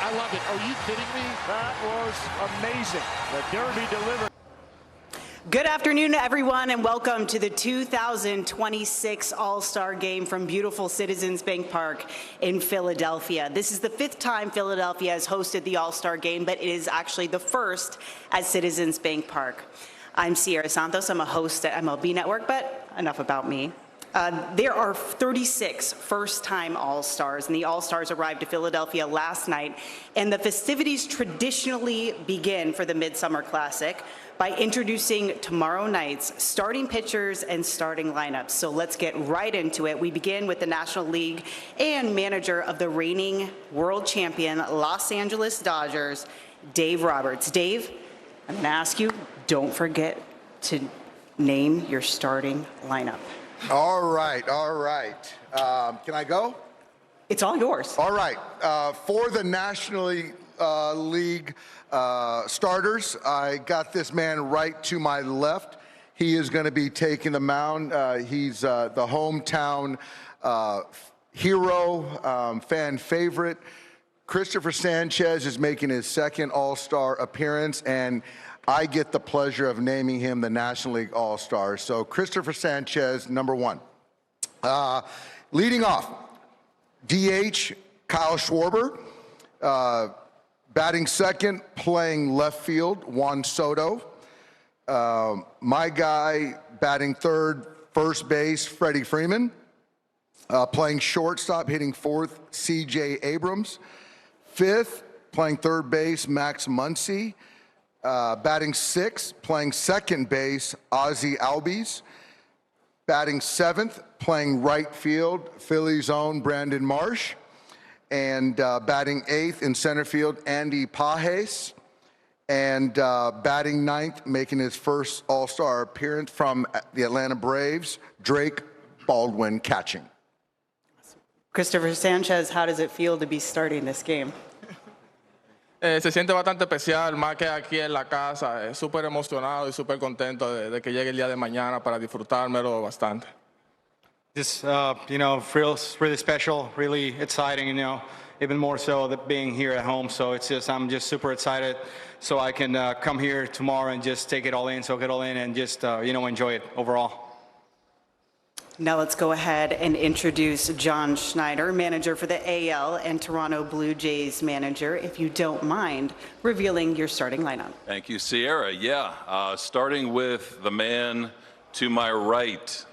I love it. Are you kidding me? That was amazing. The Derby delivered. Good afternoon, everyone, and welcome to the 2026 All-Star Game from beautiful Citizens Bank Park in Philadelphia. This is the 5th time Philadelphia has hosted the All-Star Game, but it is actually the first at Citizens Bank Park. I'm Sierra Santos. I'm a host at MLB Network, but enough about me. There are 36 first-time All-Stars, and the All-Stars arrived to Philadelphia last night, and the festivities traditionally begin for the Midsummer Classic by introducing tomorrow night's starting pitchers and starting lineups. So let's get right into it. We begin with the National League and manager of the reigning world champion Los Angeles Dodgers, Dave Roberts. Dave, I'm gonna ask you, don't forget to name your starting lineup. All right. Can I go? It's all yours. All right. For the National League starters, I got this man right to my left. He is going to be taking the mound. He's the hometown hero, fan favorite. Christopher Sanchez is making his second All-Star appearance, and I get the pleasure of naming him the National League All-Star. So Christopher Sanchez, number one. Leading off, DH Kyle Schwarber. Batting second, playing left field, Juan Soto. My guy batting third, first base, Freddie Freeman. Playing shortstop, hitting fourth, C.J. Abrams. Fifth, playing third base, Max Muncy. Batting sixth, playing second base, Ozzie Albies. Batting seventh, playing right field, Philly's own Brandon Marsh. And batting eighth in center field, Andy Pages. And batting ninth, making his first All-Star appearance from the Atlanta Braves, Drake Baldwin catching. Christopher Sanchez, how does it feel to be starting this game? Se siente bastante especial, más que aquí en la casa. Súper emocionado y súper contento de que llegue el día de mañana para disfrutármelo bastante. Just, feels really special, really exciting, even more so than being here at home. So I'm just super excited so I can come here tomorrow and just take it all in, soak it all in, and just, enjoy it overall. Now let's go ahead and introduce John Schneider, manager for the AL and Toronto Blue Jays manager, if you don't mind revealing your starting lineup. Thank you, Sierra. Yeah, starting with the man to my right,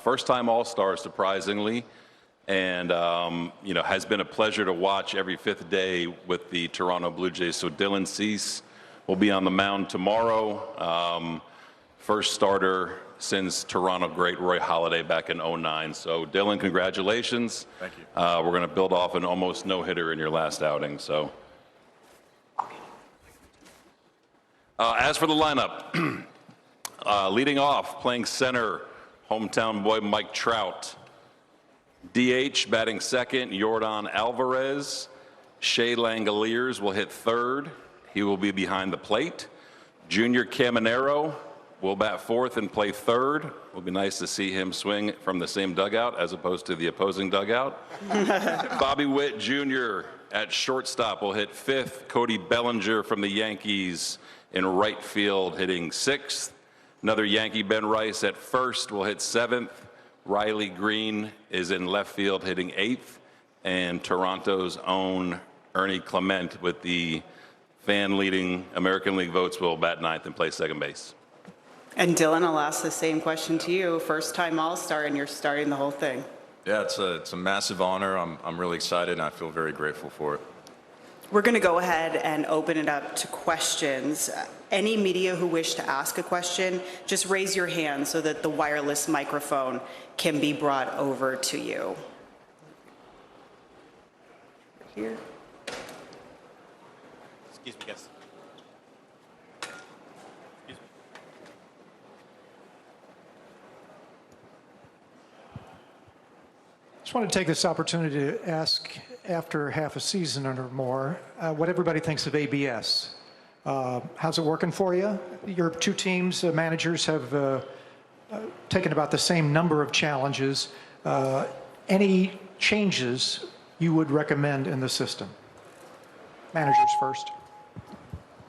first-time All-Star, surprisingly, and, has been a pleasure to watch every fifth day with the Toronto Blue Jays. So Dylan Cease will be on the mound tomorrow. First starter since Toronto great Roy Halladay back in '09. So Dylan, congratulations. Thank you. We're going to build off an almost no-hitter in your last outing. So as for the lineup, leading off, playing center, hometown boy Mike Trout. DH, batting second, Yordan Alvarez. Shea Langoliers will hit third. He will be behind the plate. Junior Caminero will bat fourth and play third. It will be nice to see him swing from the same dugout as opposed to the opposing dugout. Bobby Witt Jr. at shortstop will hit fifth. Cody Bellinger from the Yankees in right field hitting sixth. Another Yankee, Ben Rice, at first will hit seventh. Riley Green is in left field hitting eighth. And Toronto's own Ernie Clement with the fan-leading American League votes will bat ninth and play second base. And Dylan, I'll ask the same question to you. First-time All-Star, and you're starting the whole thing. Yeah, it's a massive honor. I'm really excited, and I feel very grateful for it. We're going to go ahead and open it up to questions. Any media who wish to ask a question, just raise your hand so that the wireless microphone can be brought over to you. Here. Excuse me, guys. Just want to take this opportunity to ask, after half a season or more, what everybody thinks of ABS. How's it working for you? Your two teams, managers, have taken about the same number of challenges. Any changes you would recommend in the system? managers first.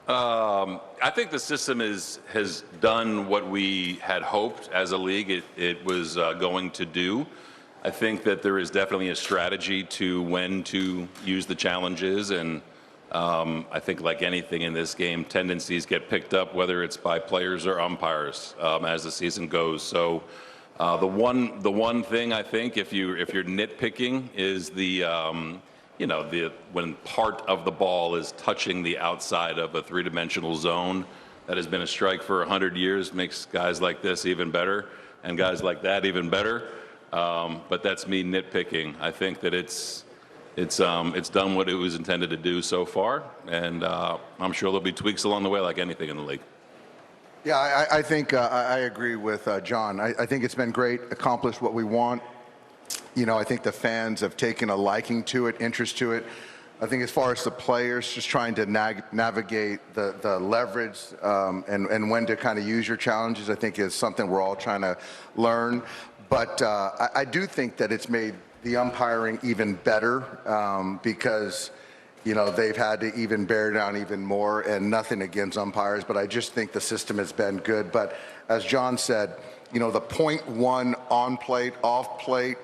I think the system has done what we had hoped as a league it was going to do. I think that there is definitely a strategy to when to use the challenges, and I think like anything in this game, tendencies get picked up, whether it's by players or umpires as the season goes. So the one thing I think, if you're nitpicking, is when part of the ball is touching the outside of a three-dimensional zone. That has been a strike for 100 years, makes guys like this even better and guys like that even better. But that's me nitpicking. I think that it's done what it was intended to do so far, and I'm sure there'll be tweaks along the way like anything in the league. Yeah, I think I agree with John. I think it's been great, accomplished what we want. I think the fans have taken a liking to it, interest to it. I think as far as the players, just trying to navigate the leverage and when to kind of use your challenges, I think is something we're all trying to learn. But I do think that it's made the umpiring even better because, they've had to even bear down even more, and nothing against umpires, but I just think the system has been good. But as John said, the 0.1 on plate, off plate,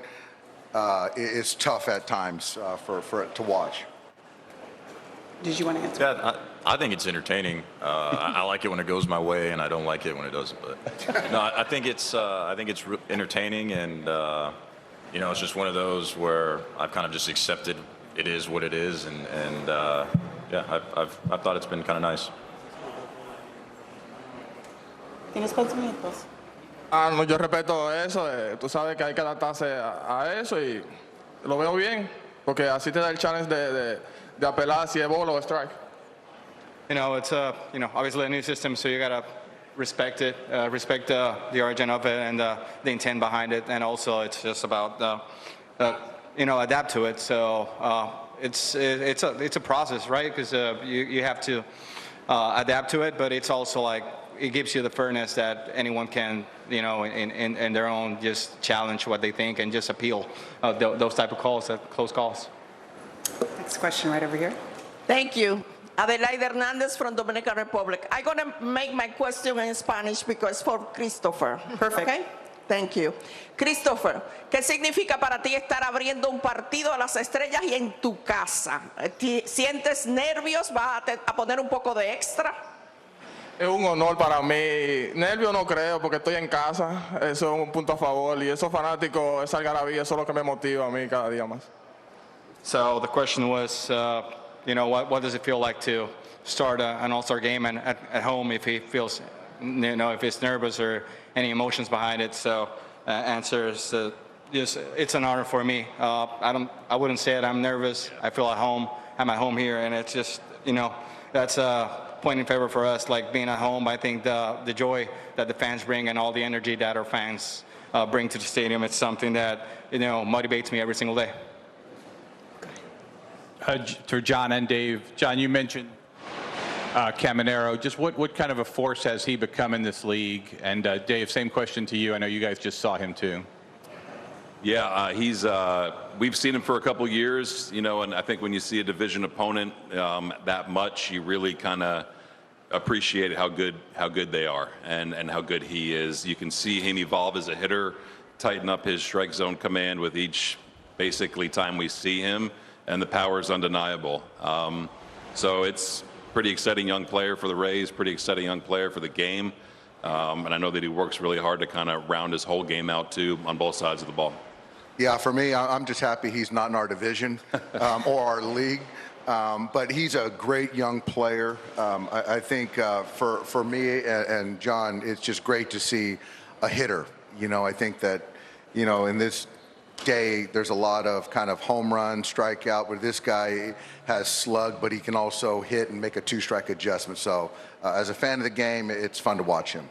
is tough at times for it to watch. Did you want to answer? Yeah, I think it's entertaining. I like it when it goes my way, and I don't like it when it doesn't. But no, I think it's entertaining, and it's just one of those where I've kind of just accepted it is what it is, and yeah, I've thought it's been kind of nice. ¿Tienes pensamientos? No, yo respeto eso. Tú sabes que hay que adaptarse a eso y lo veo bien, porque así te da el challenge de apelar si es ball o strike. It's obviously a new system, so you gotta respect it, respect the origin of it and the intent behind it, and also it's just about adapt to it. So it's a process, right? Because you have to adapt to it, but it's also like it gives you the fairness that anyone can, in their own, just challenge what they think and just appeal those type of calls, close calls. Next question right over here. Thank you. Adelaide Hernandez from Dominican Republic. I'm going to make my question in Spanish because for Christopher. Perfect. Okay? Thank you. Christopher, ¿qué significa para ti estar abriendo un partido a las estrellas y en tu casa? ¿Sientes nervios? ¿Vas a poner un poco de extra? Es un honor para mí. Nervio no creo, porque estoy en casa. Eso es un punto a favor. Y esos fanáticos, esa algarabía, eso es lo que me motiva a mí cada día más. So the question was, what does it feel like to start an All-Star game and at home if he feels, if he's nervous or any emotions behind it? So answer is just it's an honor for me. I wouldn't say it. I'm nervous. I feel at home. I'm at home here, and it's just that's a point in favor for us. Like being at home, I think the joy that the fans bring and all the energy that our fans bring to the stadium, it's something that motivates me every single day. To John and Dave. John, you mentioned Caminero. Just what kind of a force has he become in this league? And Dave, same question to you. I know you guys just saw him too. Yeah, we've seen him for a couple years, and I think when you see a division opponent that much, you really kind of appreciate how good they are and how good he is. You can see him evolve as a hitter, tighten up his strike zone command with each basically time we see him. And the power is undeniable. So it's pretty exciting young player for the Rays, pretty exciting young player for the game. And I know that he works really hard to kind of round his whole game out too on both sides of the ball. Yeah, for me, I'm just happy he's not in our division or our league. But he's a great young player. I think for me and John, it's just great to see a hitter. I think that, in this day, there's a lot of kind of home run, strikeout, where this guy has slug, but he can also hit and make a two-strike adjustment. So as a fan of the game, it's fun to watch him.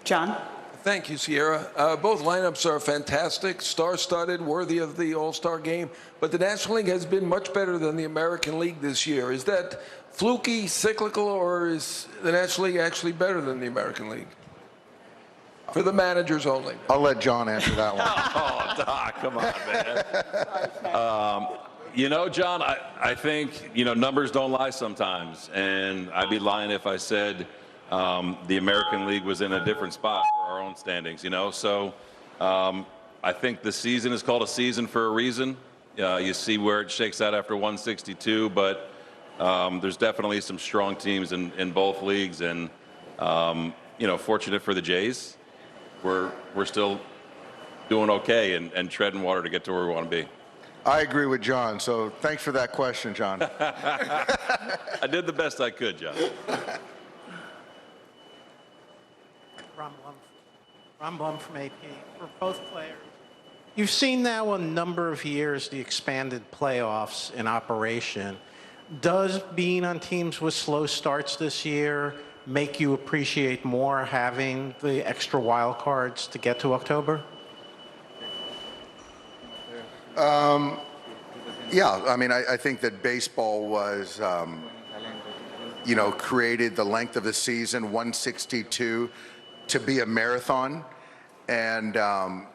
John? Thank you, Sierra. Both lineups are fantastic, star-studded, worthy of the All-Star game, but the National League has been much better than the American League this year. Is that fluky, cyclical, or is the National League actually better than the American League? For the managers only. I'll let John answer that one. Oh, Doc, come on, man. You know, John, I think, numbers don't lie sometimes. And I'd be lying if I said the American League was in a different spot for our own standings, So I think the season is called a season for a reason. You see where it shakes out after 162, but there's definitely some strong teams in both leagues. And, fortunate for the Jays, we're still doing okay and treading water to get to where we want to be. I agree with John, so thanks for that question, John. I did the best I could, John. Ron Blum from AP. For both players, you've seen now a number of years the expanded playoffs in operation. Does being on teams with slow starts this year make you appreciate more having the extra wild cards to get to October? Yeah, I mean, I think that baseball was, created the length of the season, 162, to be a marathon. And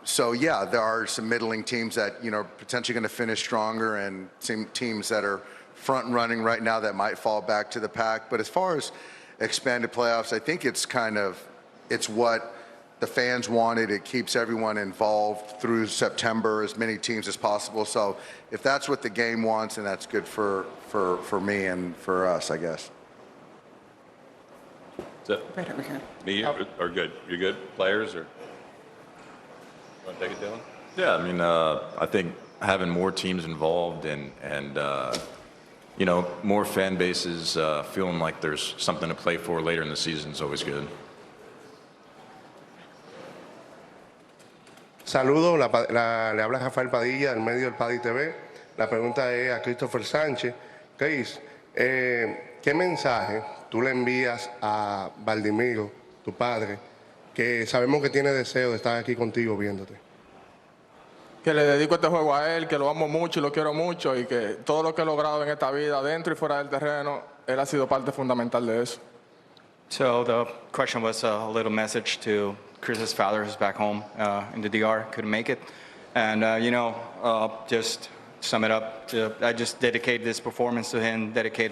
so, yeah, there are some middling teams that, potentially going to finish stronger and some teams that are front running right now that might fall back to the pack. But as far as expanded playoffs, I think it's what the fans wanted. It keeps everyone involved through September, as many teams as possible. So if that's what the game wants, then that's good for me and for us, I guess. Is that Right over here. me or good? You're good? Players or? Want to take it, Dylan? Yeah, I mean, I think having more teams involved and more fan bases feeling like there's something to play for later in the season is always good. Saludos, le habla Rafael Padilla del medio del Paddy TV. La pregunta es a Christopher Sánchez. Chris, ¿qué mensaje tú le envías a Valdimiro, tu padre, que sabemos que tiene deseo de estar aquí contigo viéndote? Que le dedico este juego a él, que lo amo mucho y lo quiero mucho y que todo lo que he logrado en esta vida, dentro y fuera del terreno, él ha sido parte fundamental de eso. So the question was a little message to Chris's father, who's back home in the DR, couldn't make it. And, just sum it up, I just dedicate this performance to him, dedicate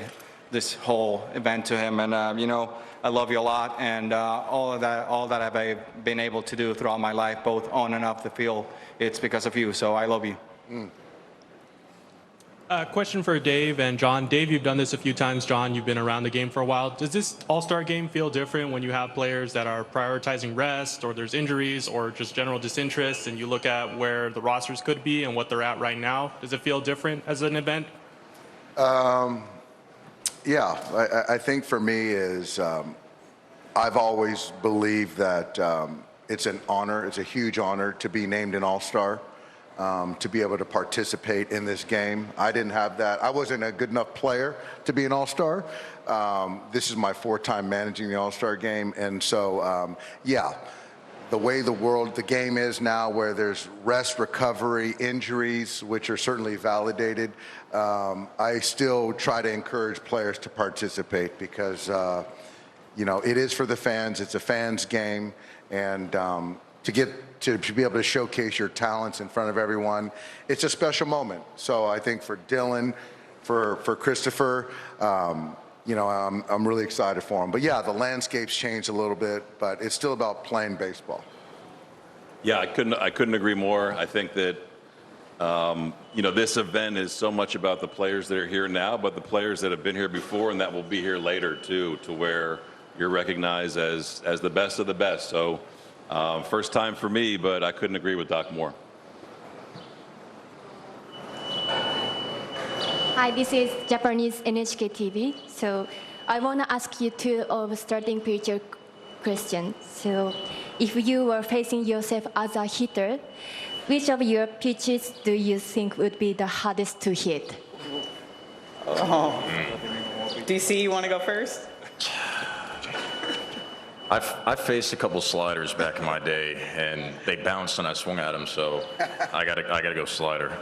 this whole event to him. And, I love you a lot. And all that I've been able to do throughout my life, both on and off the field, it's because of you. So I love you. Question for Dave and John. Dave, you've done this a few times. John, you've been around the game for a while. Does this All-Star game feel different when you have players that are prioritizing rest, or there's injuries, or just general disinterest, and you look at where the rosters could be and what they're at right now? Does it feel different as an event? Yeah, I think for me is I've always believed that it's an honor, it's a huge honor to be named an All-Star. To be able to participate in this game. I didn't have that. I wasn't a good enough player to be an All-Star. This is my fourth time managing the All-Star game. And so, the way the game is now, where there's rest, recovery, injuries, which are certainly validated, I still try to encourage players to participate because, it is for the fans. It's a fans' game. And to be able to showcase your talents in front of everyone, it's a special moment. So I think for Dylan, for Christopher, I'm really excited for him. But yeah, the landscape's changed a little bit, but it's still about playing baseball. Yeah, I couldn't agree more. I think that this event is so much about the players that are here now, but the players that have been here before and that will be here later too, to where you're recognized as the best of the best. So. First time for me, but I couldn't agree with Doc more. Hi, this is Japanese NHK TV. So I want to ask you two of starting pitcher questions. So if you were facing yourself as a hitter, which of your pitches do you think would be the hardest to hit? DC, you want to go first? I've faced a couple sliders back in my day, and they bounced and I swung at them, so I gotta go slider.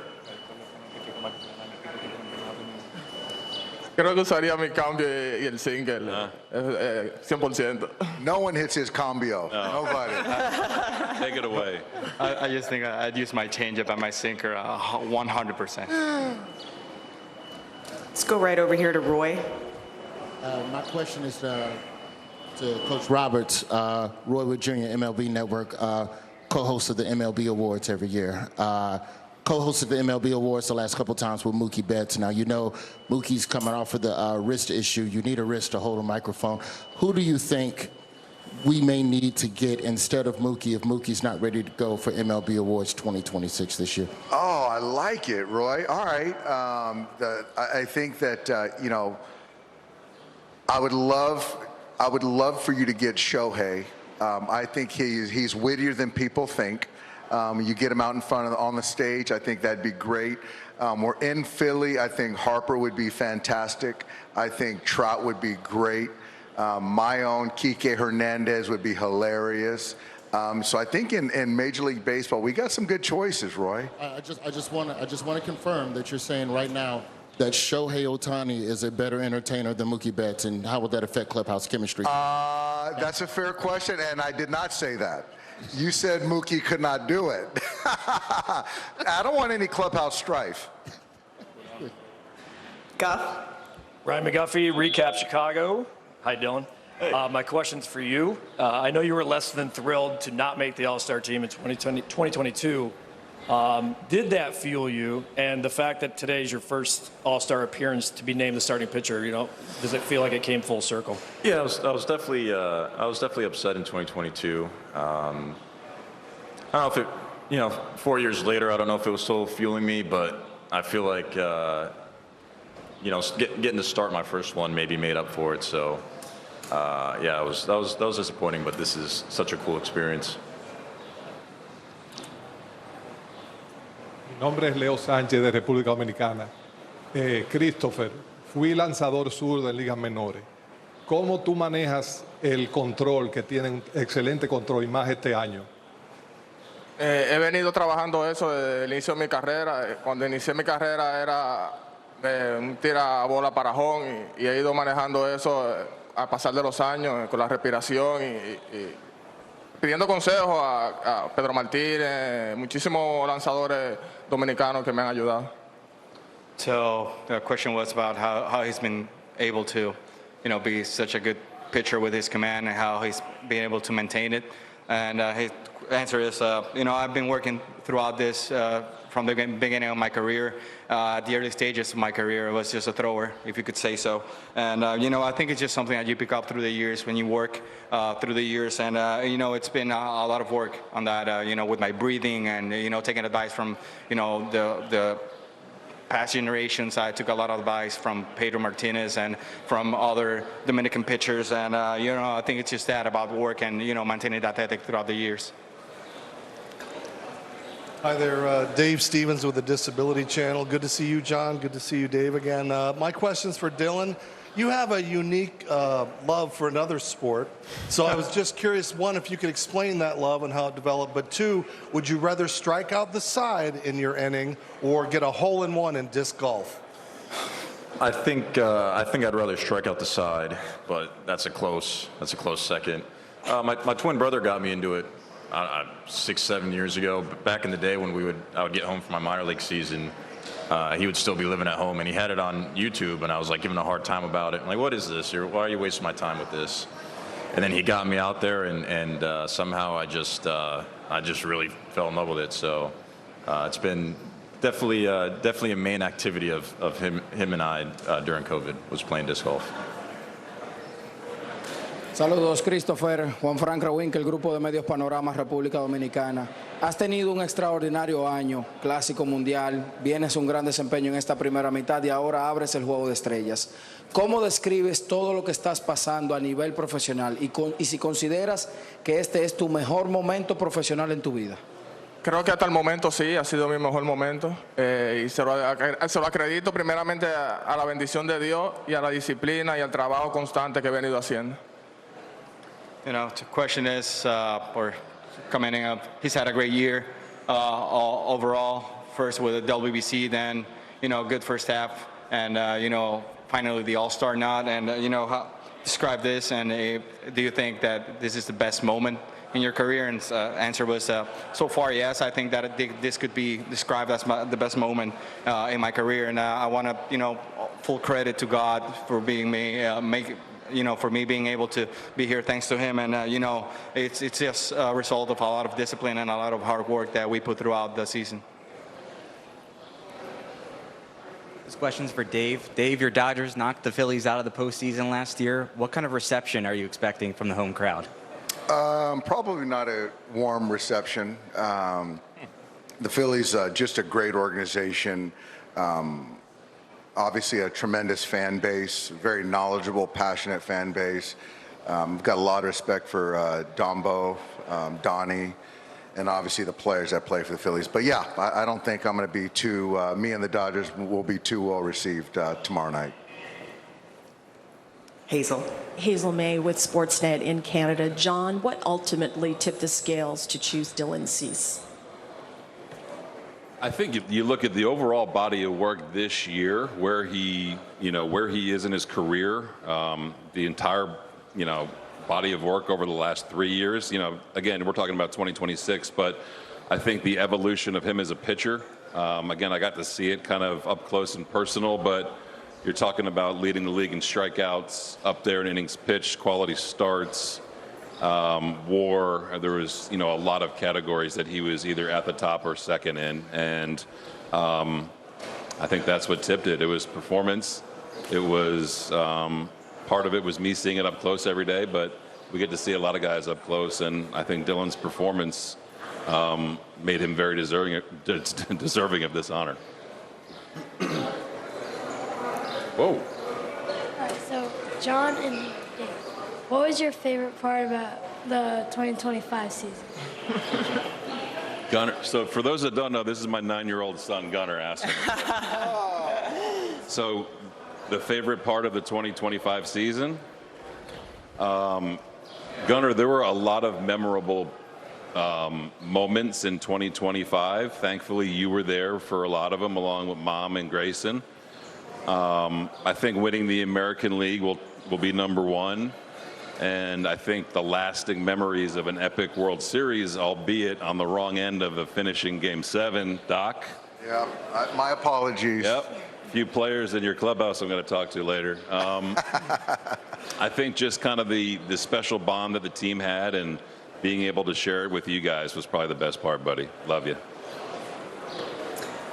Creo que usaría mi cambio y el single, 100%. No one hits his cambio. No. Nobody. Take it away. I just think I'd use my changeup and my sinker 100%. Let's go right over here to Roy. My question is to Coach Roberts, Roy Wood Jr., MLB Network, co-host of the MLB Awards every year. Co-host of the MLB Awards the last couple times with Mookie Betts. Now, you know Mookie's coming off of the wrist issue. You need a wrist to hold a microphone. Who do you think we may need to get instead of Mookie if Mookie's not ready to go for MLB Awards 2026 this year? Oh, I like it, Roy. All right. I think that, you know, I would love for you to get Shohei. I think he's wittier than people think. You get him out in front on the stage, I think that'd be great. We're in Philly. I think Harper would be fantastic. I think Trout would be great. My own Kike Hernandez would be hilarious. So I think in Major League Baseball, we got some good choices, Roy. I just want to confirm that you're saying right now that Shohei Ohtani is a better entertainer than Mookie Betts, and how would that affect clubhouse chemistry? That's a fair question, and I did not say that. You said Mookie could not do it. I don't want any clubhouse strife. Guff. Ryan McGuffey, Recap Chicago. Hi, Dylan. My question's for you. I know you were less than thrilled to not make the All-Star team in 2022. Did that fuel you? And the fact that today is your first All-Star appearance to be named the starting pitcher, you know, does it feel like it came full circle? Yeah, I was definitely upset in 2022. I don't know if it, you know, 4 years later, I don't know if it was still fueling me, but I feel like, you know, getting to start my first one maybe made up for it. So, yeah, that was disappointing, but this is such a cool experience. Mi nombre es Leo Sánchez de República Dominicana. Christopher, fui lanzador sur de ligas menores. ¿Cómo tú manejas el control, que tienen excelente control y más este año? He venido trabajando eso desde el inicio de mi carrera. Cuando inicié mi carrera era un tira bola para home y he ido manejando eso a pasar de los años con la respiración y pidiendo consejos a Pedro Martínez, muchísimos lanzadores dominicanos que me han ayudado. So the question was about how he's been able to, you know, be such a good pitcher with his command and how he's been able to maintain it. And his answer is, you know, I've been working throughout this from the beginning of my career. At the early stages of my career, I was just a thrower, if you could say so. And, you know, I think it's just something that you pick up through the years when you work through the years. And, you know, it's been a lot of work on that, you know, with my breathing and, you know, taking advice from, you know, the past generations. I took a lot of advice from Pedro Martinez and from other Dominican pitchers. And, you know, I think it's just that about work and, you know, maintaining that ethic throughout the years. Hi there, Dave Stevens with the Disability Channel. Good to see you, John. Good to see you, Dave, again. My question's for Dylan. You have a unique love for another sport. So I was just curious, one, if you could explain that love and how it developed. But two, would you rather strike out the side in your inning or get a hole-in-one in disc golf? I think I'd rather strike out the side, but that's a close second. My twin brother got me into it 6-7 years ago. Back in the day when I would get home from my minor league season, he would still be living at home, and he had it on YouTube, and I was like giving a hard time about it. I'm like, what is this? Why are you wasting my time with this? And then he got me out there, and somehow I just really fell in love with it. So it's been definitely a main activity of him and I during COVID was playing disc golf. Saludos, Christopher. Juan Frank Rawinkel, el Grupo de Medios Panoramas, República Dominicana. Has tenido un extraordinario año, Clásico Mundial, vienes un gran desempeño en esta primera mitad y ahora abres el Juego de Estrellas. ¿Cómo describes todo lo que estás pasando a nivel profesional y si consideras que este es tu mejor momento profesional en tu vida? Creo que hasta el momento sí, ha sido mi mejor momento y se lo acredito primeramente a la bendición de Dios y a la disciplina y al trabajo constante que he venido haciendo. You know, the question is, or commenting of, he's had a great year overall. First with the WBC, then, you know, good first half, and, you know, finally the All-Star nod. And, you know, describe this, and do you think that this is the best moment in your career? And answer was, so far, yes. I think that this could be described as the best moment in my career. And I want to, you know, full credit to God for being me, for me being able to be here thanks to him. And, it's just a result of a lot of discipline and a lot of hard work that we put throughout the season. This question's for Dave. Dave, your Dodgers knocked the Phillies out of the postseason last year. What kind of reception are you expecting from the home crowd? Probably not a warm reception. The Phillies, just a great organization. Obviously a tremendous fan base, very knowledgeable, passionate fan base. We've got a lot of respect for Dombo, Donnie, and obviously the players that play for the Phillies. But yeah, I don't think I'm going to be me and the Dodgers will be too well received tomorrow night. Hazel May with Sportsnet in Canada. John, what ultimately tipped the scales to choose Dylan Cease? I think if you look at the overall body of work this year, where he is in his career, the entire, body of work over the last 3 years, again, we're talking about 2026, but I think the evolution of him as a pitcher, again, I got to see it kind of up close and personal, but you're talking about leading the league in strikeouts, up there in innings pitched, quality starts, WAR. There was, a lot of categories that he was either at the top or second in, and I think that's what tipped it. It was performance. It was part of it was me seeing it up close every day, but we get to see a lot of guys up close, and I think Dylan's performance made him very deserving of this honor. Whoa. All right, so John and Dave, what was your favorite part about the 2025 season? Gunner. So for those that don't know, this is my 9-year-old son, Gunner, asking. So the favorite part of the 2025 season? Gunner, there were a lot of memorable moments in 2025. Thankfully, you were there for a lot of them, along with Mom and Grayson. I think winning the American League will be number one. And I think the lasting memories of an epic World Series, albeit on the wrong end of a finishing Game 7, Doc. Yeah, my apologies. Yep. A few players in your clubhouse I'm going to talk to later. I think just kind of the special bond that the team had and being able to share it with you guys was probably the best part, buddy. Love you.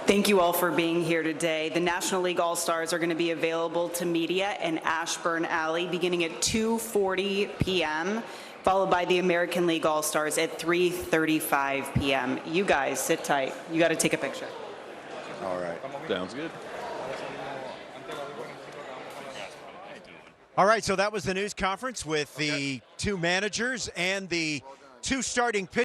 Thank you all for being here today. The National League All-Stars are going to be available to media in Ashburn Alley beginning at 2:40 p.m., followed by the American League All-Stars at 3:35 p.m. You guys, sit tight. You got to take a picture. All right. Sounds good. All right, so that was the news conference with the two managers and the two starting pitchers.